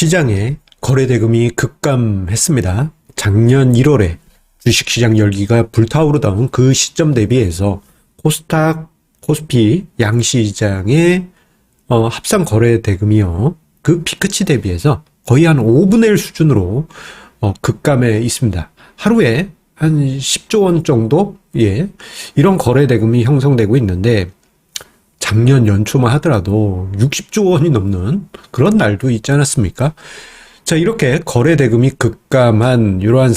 시장에 거래대금이 급감했습니다. 작년 1월에 주식시장 열기가 불타오르던 그 시점 대비해서 코스닥, 코스피 양시장의 합산 거래대금이요. 그 피크치 대비해서 거의 한 5분의 1 수준으로 급감해 있습니다. 하루에 한 10조 원 정도 이런 거래대금이 형성되고 있는데 작년 연초만 하더라도 60조 원이 넘는 그런 날도 있지 않았습니까? 자, 이렇게 거래대금이 급감한 이러한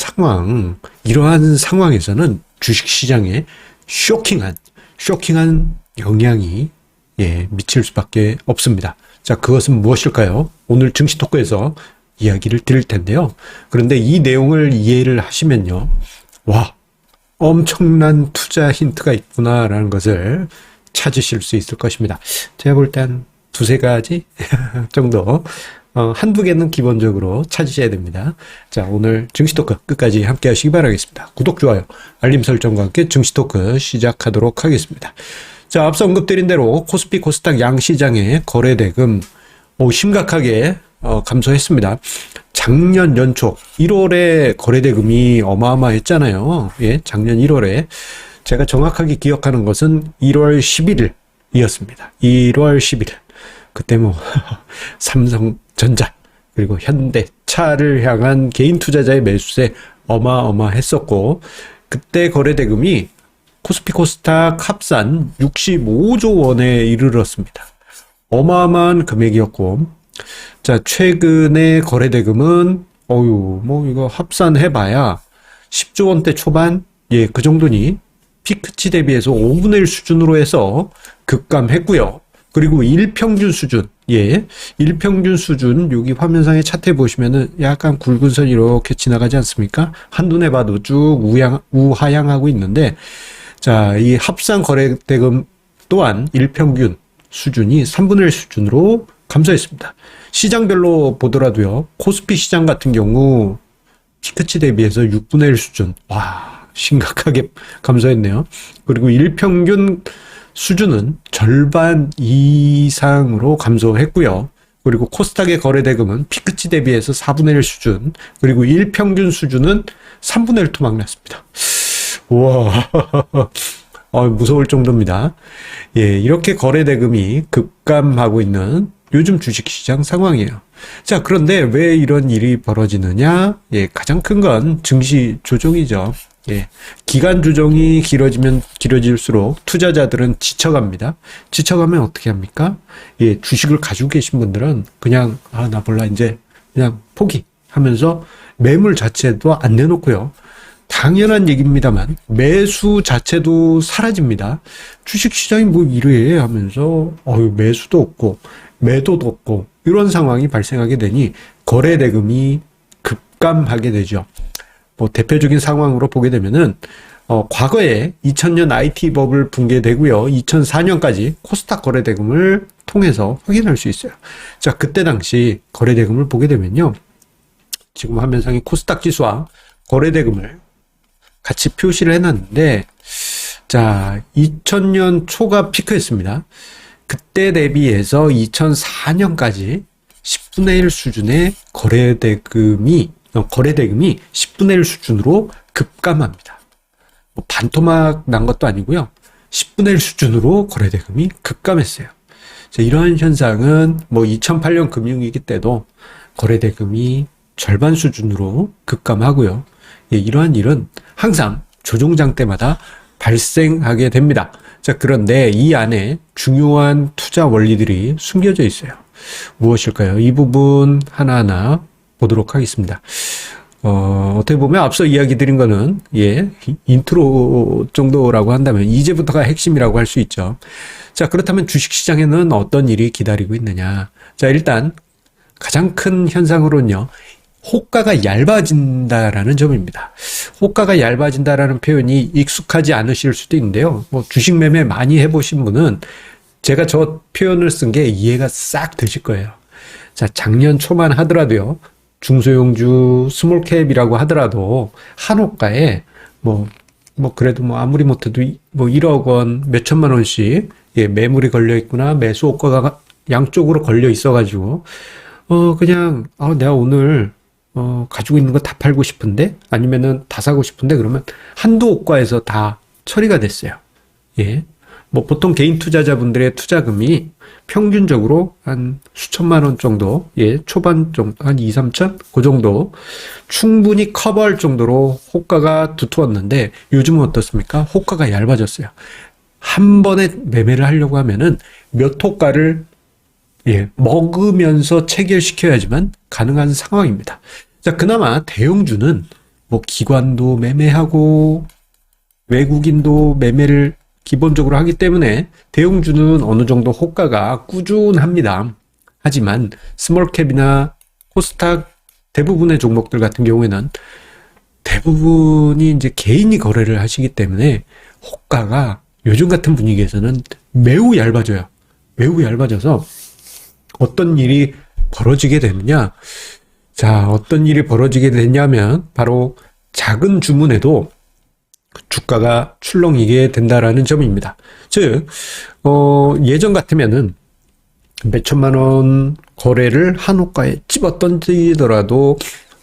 상황에서는 주식시장에 쇼킹한 영향이 미칠 수밖에 없습니다. 자, 그것은 무엇일까요? 오늘 증시 토크에서 이야기를 드릴 텐데요. 그런데 이 내용을 이해를 하시면요. 와, 엄청난 투자 힌트가 있구나라는 것을 찾으실 수 있을 것입니다. 제가 볼 때 한 두세 가지 정도, 한두 개는 기본적으로 찾으셔야 됩니다. 자, 오늘 증시 토크 끝까지 함께 하시기 바라겠습니다. 구독, 좋아요, 알림 설정과 함께 증시 토크 시작하도록 하겠습니다. 자, 앞서 언급드린 대로 코스피, 코스닥 양시장의 거래대금 심각하게 감소했습니다. 작년 연초 1월에 거래대금이 어마어마했잖아요. 작년 1월에 제가 정확하게 기억하는 것은 1월 11일이었습니다. 1월 11일. 그때 삼성전자 그리고 현대차를 향한 개인 투자자의 매수세 어마어마했었고, 그때 거래대금이 코스피 코스닥 합산 65조 원에 이르렀습니다. 어마어마한 금액이었고, 자, 최근에 거래대금은 이거 합산해봐야 10조 원대 초반, 그 정도니 피크치 대비해서 5분의 1 수준으로 해서 급감했고요. 그리고 일평균 수준, 일평균 수준, 여기 화면상의 차트에 보시면은 약간 굵은 선이 이렇게 지나가지 않습니까? 한눈에 봐도 쭉 우하향하고 있는데, 자, 이 합산 거래대금 또한 일평균 수준이 3분의 1 수준으로 감소했습니다. 시장별로 보더라도요, 코스피 시장 같은 경우 피크치 대비해서 6분의 1 수준, 와, 심각하게 감소했네요. 그리고 일평균 수준은 절반 이상으로 감소했고요. 그리고 코스닥의 거래대금은 피크치 대비해서 4분의 1 수준, 그리고 일평균 수준은 3분의 1 토막났습니다. 우와, 무서울 정도입니다. 이렇게 거래대금이 급감하고 있는 요즘 주식시장 상황이에요. 자, 그런데 왜 이런 일이 벌어지느냐? 가장 큰 건 증시 조정이죠. 기간 조정이 길어지면 길어질수록 투자자들은 지쳐갑니다. 지쳐가면 어떻게 합니까? 주식을 가지고 계신 분들은 그냥, 나 몰라, 이제 그냥 포기하면서 매물 자체도 안 내놓고요. 당연한 얘기입니다만 매수 자체도 사라집니다. 주식시장이 이래 하면서 매수도 없고 매도도 없고 이런 상황이 발생하게 되니 거래대금이 급감하게 되죠. 대표적인 상황으로 보게 되면은 과거에 2000년 IT 버블 붕괴되고요. 2004년까지 코스닥 거래대금을 통해서 확인할 수 있어요. 자, 그때 당시 거래대금을 보게 되면요. 지금 화면상의 코스닥 지수와 거래대금을 같이 표시를 해놨는데, 자, 2000년 초가 피크였습니다. 그때 대비해서 2004년까지 10분의 1 수준의 거래대금이 10분의 1 수준으로 급감합니다. 반토막 난 것도 아니고요. 10분의 1 수준으로 거래대금이 급감했어요. 자, 이러한 현상은 2008년 금융위기 때도 거래대금이 절반 수준으로 급감하고요. 이러한 일은 항상 조종장 때마다 발생하게 됩니다. 자, 그런데 이 안에 중요한 투자 원리들이 숨겨져 있어요. 무엇일까요? 이 부분 하나하나 보도록 하겠습니다. 어떻게 보면 앞서 이야기 드린 거는, 인트로 정도라고 한다면 이제부터가 핵심이라고 할 수 있죠. 자, 그렇다면 주식시장에는 어떤 일이 기다리고 있느냐. 자, 일단 가장 큰 현상으로는요, 호가가 얇아진다라는 점입니다. 호가가 얇아진다라는 표현이 익숙하지 않으실 수도 있는데요. 주식 매매 많이 해보신 분은 제가 저 표현을 쓴 게 이해가 싹 되실 거예요. 자, 작년 초만 하더라도요, 중소형주 스몰캡이라고 하더라도 한 호가에 그래도 아무리 못해도 1억 원, 몇 천만 원씩 매물이 걸려 있거나 매수 호가가 양쪽으로 걸려 있어가지고 그냥, 내가 오늘, 가지고 있는 거 다 팔고 싶은데? 아니면은 다 사고 싶은데? 그러면 한두 호가에서 다 처리가 됐어요. 예. 뭐 보통 개인 투자자분들의 투자금이 평균적으로 한 수천만 원 정도, 예, 초반 정도, 한 2, 3천? 그 정도 충분히 커버할 정도로 호가가 두터웠는데 요즘은 어떻습니까? 호가가 얇아졌어요. 한 번에 매매를 하려고 하면은 몇 호가를 예, 먹으면서 체결시켜야지만 가능한 상황입니다. 자, 그나마 대형주는 뭐 기관도 매매하고 외국인도 매매를 기본적으로 하기 때문에 대형주는 어느 정도 호가가 꾸준합니다. 하지만 스몰캡이나 코스닥 대부분의 종목들 같은 경우에는 대부분이 이제 개인이 거래를 하시기 때문에 호가가 요즘 같은 분위기에서는 매우 얇아져요. 매우 얇아져서 어떤 일이 벌어지게 되느냐? 자, 어떤 일이 벌어지게 되냐면 바로 작은 주문에도 주가가 출렁이게 된다라는 점입니다. 즉, 예전 같으면은 몇천만 원 거래를 한 호가에 집어 던지더라도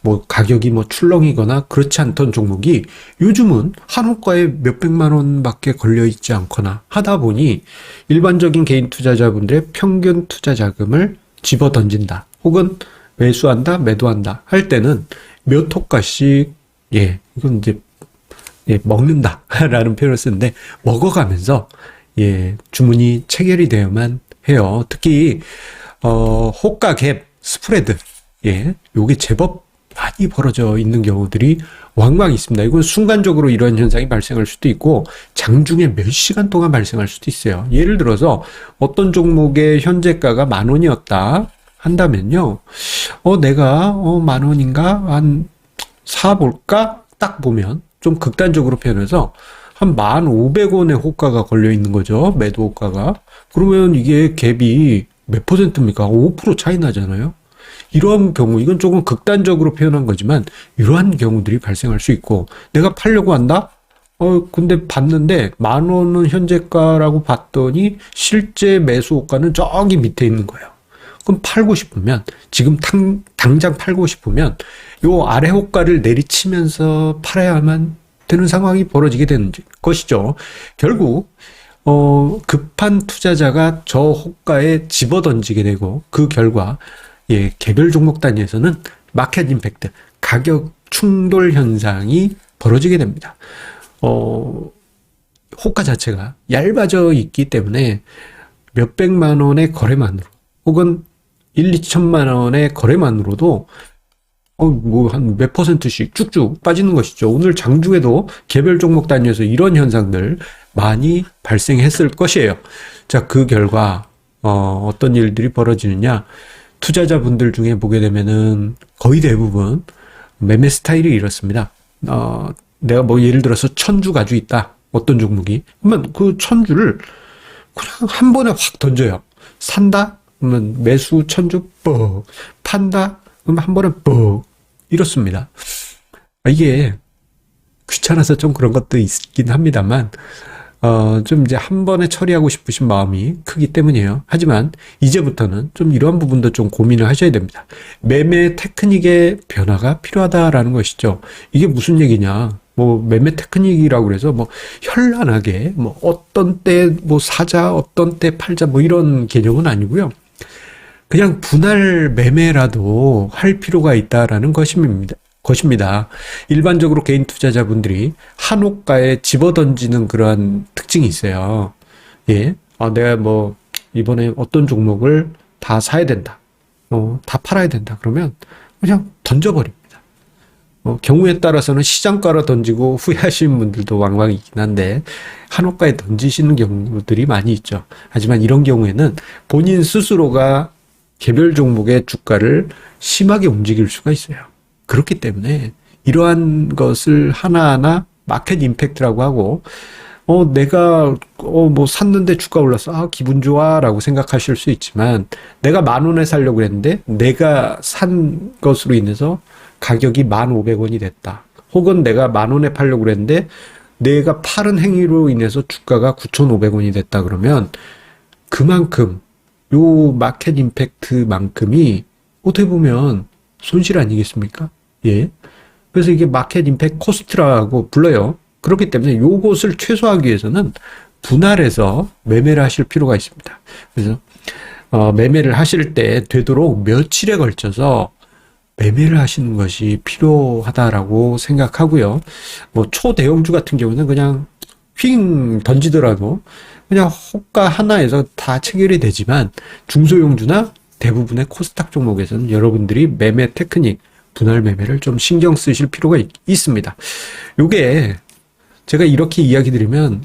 뭐 가격이 뭐 출렁이거나 그렇지 않던 종목이 요즘은 한 호가에 몇백만 원밖에 걸려 있지 않거나 하다 보니 일반적인 개인 투자자분들의 평균 투자 자금을 집어 던진다. 혹은 매수한다, 매도한다 할 때는 몇 호가씩 예, 이건 이제 예, 먹는다라는 표현을 쓰는데 먹어가면서 예, 주문이 체결이 되어야만 해요. 특히 호가 갭 스프레드 예, 요게 제법 많이 벌어져 있는 경우들이 왕왕 있습니다. 이건 순간적으로 이런 현상이 발생할 수도 있고 장중에 몇 시간 동안 발생할 수도 있어요. 예를 들어서 어떤 종목의 현재가가 10,000원이었다 한다면요. 내가 10,000원인가 한 사볼까? 딱 보면 좀 극단적으로 표현해서 한 1,500원의 호가가 걸려 있는 거죠. 매도 호가가. 그러면 이게 갭이 몇 퍼센트입니까? 5% 차이 나잖아요. 이러한 경우, 이건 조금 극단적으로 표현한 거지만 이러한 경우들이 발생할 수 있고 내가 팔려고 한다? 근데 봤는데 10,000원은 현재가라고 봤더니 실제 매수 호가는 저기 밑에 있는 거예요. 그럼 팔고 싶으면 지금 당장 팔고 싶으면 요 아래 호가를 내리치면서 팔아야만 되는 상황이 벌어지게 되는 것이죠. 결국 급한 투자자가 저 호가에 집어던지게 되고 그 결과 예, 개별 종목 단위에서는 마켓 임팩트, 가격 충돌 현상이 벌어지게 됩니다. 호가 자체가 얇아져 있기 때문에 몇백만 원의 거래만으로 혹은 1, 2천만 원의 거래만으로도 뭐 한 몇 퍼센트씩 쭉쭉 빠지는 것이죠. 오늘 장중에도 개별 종목 단위에서 이런 현상들 많이 발생했을 것이에요. 자, 그 결과 어떤 일들이 벌어지느냐? 투자자분들 중에 보게 되면은 거의 대부분 매매 스타일이 이렇습니다. 내가 뭐 예를 들어서 1,000주 가지고 있다. 어떤 종목이. 그러면 그 1,000주를 그냥 한 번에 확 던져요. 산다? 그러면 매수 1,000주 뻑. 판다? 그러면 한 번에 뻑. 이렇습니다. 이게 귀찮아서 좀 그런 것도 있긴 합니다만, 좀 이제 한 번에 처리하고 싶으신 마음이 크기 때문이에요. 하지만 이제부터는 좀 이러한 부분도 좀 고민을 하셔야 됩니다. 매매 테크닉의 변화가 필요하다라는 것이죠. 이게 무슨 얘기냐? 뭐 매매 테크닉이라고 그래서 뭐 현란하게 뭐 어떤 때 뭐 사자, 어떤 때 팔자 뭐 이런 개념은 아니고요. 그냥 분할 매매라도 할 필요가 있다라는 것입니다. 일반적으로 개인 투자자분들이 한 호가에 집어던지는 그러한 특징이 있어요. 예. 내가 뭐, 이번에 어떤 종목을 다 사야 된다. 다 팔아야 된다. 그러면 그냥 던져버립니다. 경우에 따라서는 시장가로 던지고 후회하시는 분들도 왕왕 있긴 한데, 한 호가에 던지시는 경우들이 많이 있죠. 하지만 이런 경우에는 본인 스스로가 개별 종목의 주가를 심하게 움직일 수가 있어요. 그렇기 때문에 이러한 것을 하나하나 마켓 임팩트라고 하고 내가 뭐 샀는데 주가 올랐어. 기분 좋아라고 생각하실 수 있지만 내가 10,000원에 사려고 했는데 내가 산 것으로 인해서 가격이 1,500원이 됐다. 혹은 내가 10,000원에 팔려고 했는데 내가 팔은 행위로 인해서 주가가 9,500원이 됐다 그러면 그만큼 요 마켓 임팩트만큼이 어떻게 보면 손실 아니겠습니까? 예. 그래서 이게 마켓 임팩트 코스트라고 불러요. 그렇기 때문에 요것을 최소화하기 위해서는 분할해서 매매를 하실 필요가 있습니다. 그래서 매매를 하실 때 되도록 며칠에 걸쳐서 매매를 하시는 것이 필요하다라고 생각하고요. 뭐 초대형주 같은 경우는 그냥 휙 던지더라도 그냥 호가 하나에서 다 체결이 되지만 중소형주나 대부분의 코스닥 종목에서는 여러분들이 매매 테크닉, 분할 매매를 좀 신경 쓰실 필요가 있습니다. 요게 제가 이렇게 이야기 드리면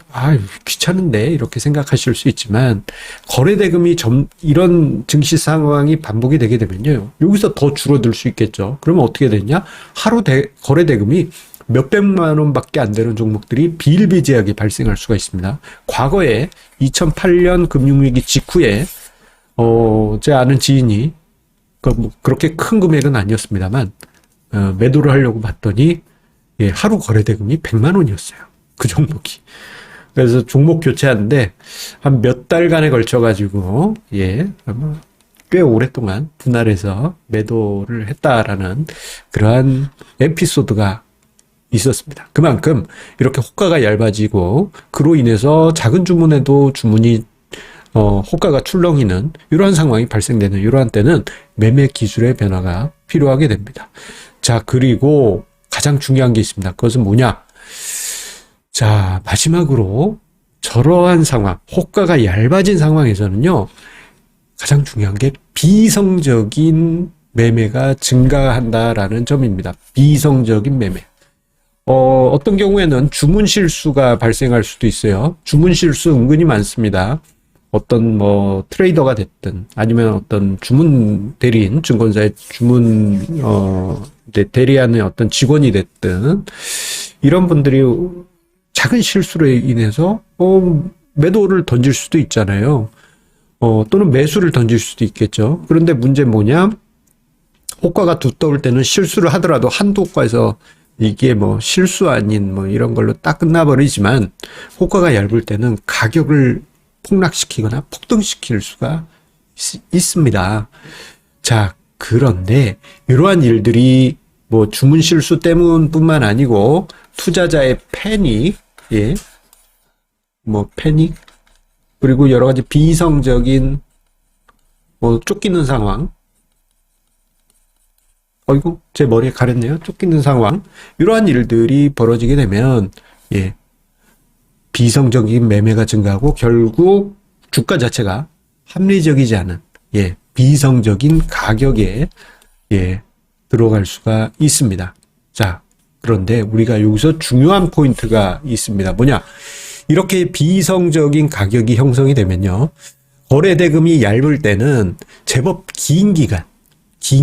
귀찮은데 이렇게 생각하실 수 있지만 거래대금이 이런 증시 상황이 반복이 되게 되면요. 여기서 더 줄어들 수 있겠죠. 그러면 어떻게 되냐? 하루 거래대금이 몇백만 원밖에 안 되는 종목들이 비일비재하게 발생할 수가 있습니다. 과거에 2008년 금융위기 직후에 제 아는 지인이 그렇게 큰 금액은 아니었습니다만 매도를 하려고 봤더니 하루 거래대금이 100만 원이었어요. 그 종목이. 그래서 종목 교체하는데 한 몇 달간에 걸쳐가지고 아마 꽤 오랫동안 분할해서 매도를 했다라는 그러한 에피소드가 있었습니다. 그만큼 이렇게 호가가 얇아지고 그로 인해서 작은 주문에도 주문이 호가가 출렁이는 이러한 상황이 발생되는 이러한 때는 매매 기술의 변화가 필요하게 됩니다. 자, 그리고 가장 중요한 게 있습니다. 그것은 뭐냐? 자, 마지막으로 저러한 상황, 호가가 얇아진 상황에서는요, 가장 중요한 게 비이성적인 매매가 증가한다라는 점입니다. 비이성적인 매매. 어떤 경우에는 주문 실수가 발생할 수도 있어요. 주문 실수 은근히 많습니다. 어떤 트레이더가 됐든 아니면 어떤 주문 대리인, 증권사의 주문 대리하는 어떤 직원이 됐든 이런 분들이 작은 실수로 인해서 매도를 던질 수도 있잖아요. 또는 매수를 던질 수도 있겠죠. 그런데 문제는 뭐냐? 호가가 두터울 때는 실수를 하더라도 한두 호가에서 이게 실수 아닌 이런 걸로 딱 끝나버리지만 호가가 얇을 때는 가격을 폭락시키거나 폭등시킬 수가 있습니다. 자, 그런데 이러한 일들이 주문 실수 때문뿐만 아니고 투자자의 패닉, 패닉, 그리고 여러 가지 비이성적인 쫓기는 상황, 어이구, 제 머리에 가렸네요. 쫓기는 상황. 이러한 일들이 벌어지게 되면, 비이성적인 매매가 증가하고 결국 주가 자체가 합리적이지 않은, 비이성적인 가격에, 들어갈 수가 있습니다. 자, 그런데 우리가 여기서 중요한 포인트가 있습니다. 뭐냐? 이렇게 비이성적인 가격이 형성이 되면요. 거래대금이 얇을 때는 제법 긴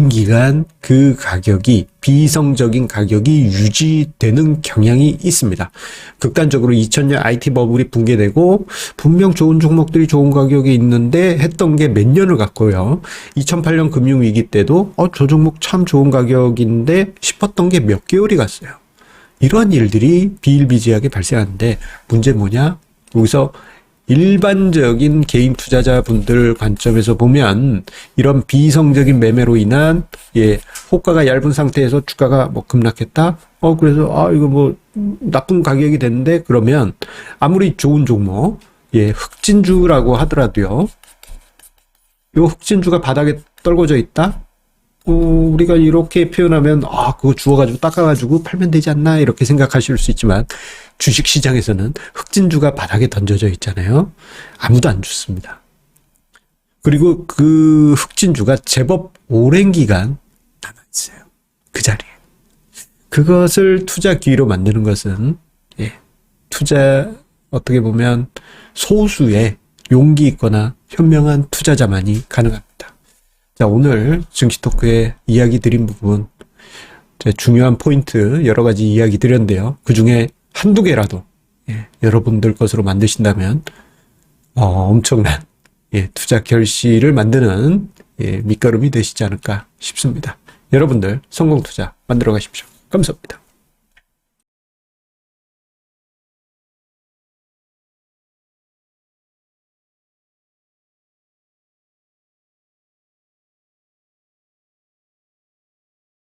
기간 그 가격이 비이성적인 가격이 유지되는 경향이 있습니다. 극단적으로 2000년 IT 버블이 붕괴되고 분명 좋은 종목들이 좋은 가격에 있는데 했던 게 몇 년을 갔고요. 2008년 금융위기 때도 저 종목 참 좋은 가격인데 싶었던 게 몇 개월이 갔어요. 이러한 일들이 비일비재하게 발생하는데 문제 뭐냐? 여기서 일반적인 개인 투자자분들 관점에서 보면 이런 비이성적인 매매로 인한 호가가 얇은 상태에서 주가가 급락했다. 그래서 이거 나쁜 가격이 됐는데 그러면 아무리 좋은 종목 흑진주라고 하더라도요. 요 흑진주가 바닥에 떨궈져 있다. 우리가 이렇게 표현하면 그거 주워가지고 닦아가지고 팔면 되지 않나 이렇게 생각하실 수 있지만 주식시장에서는 흑진주가 바닥에 던져져 있잖아요. 아무도 안 줬습니다. 그리고 그 흑진주가 제법 오랜 기간 남아있어요. 그 자리에. 그것을 투자 기회로 만드는 것은 어떻게 보면 소수의 용기 있거나 현명한 투자자만이 가능합니다. 자, 오늘 증시토크에 이야기 드린 부분, 중요한 포인트 여러 가지 이야기 드렸는데요. 그 중에 한두 개라도 여러분들 것으로 만드신다면 엄청난 투자 결실을 만드는 밑거름이 되시지 않을까 싶습니다. 여러분들 성공 투자 만들어 가십시오. 감사합니다.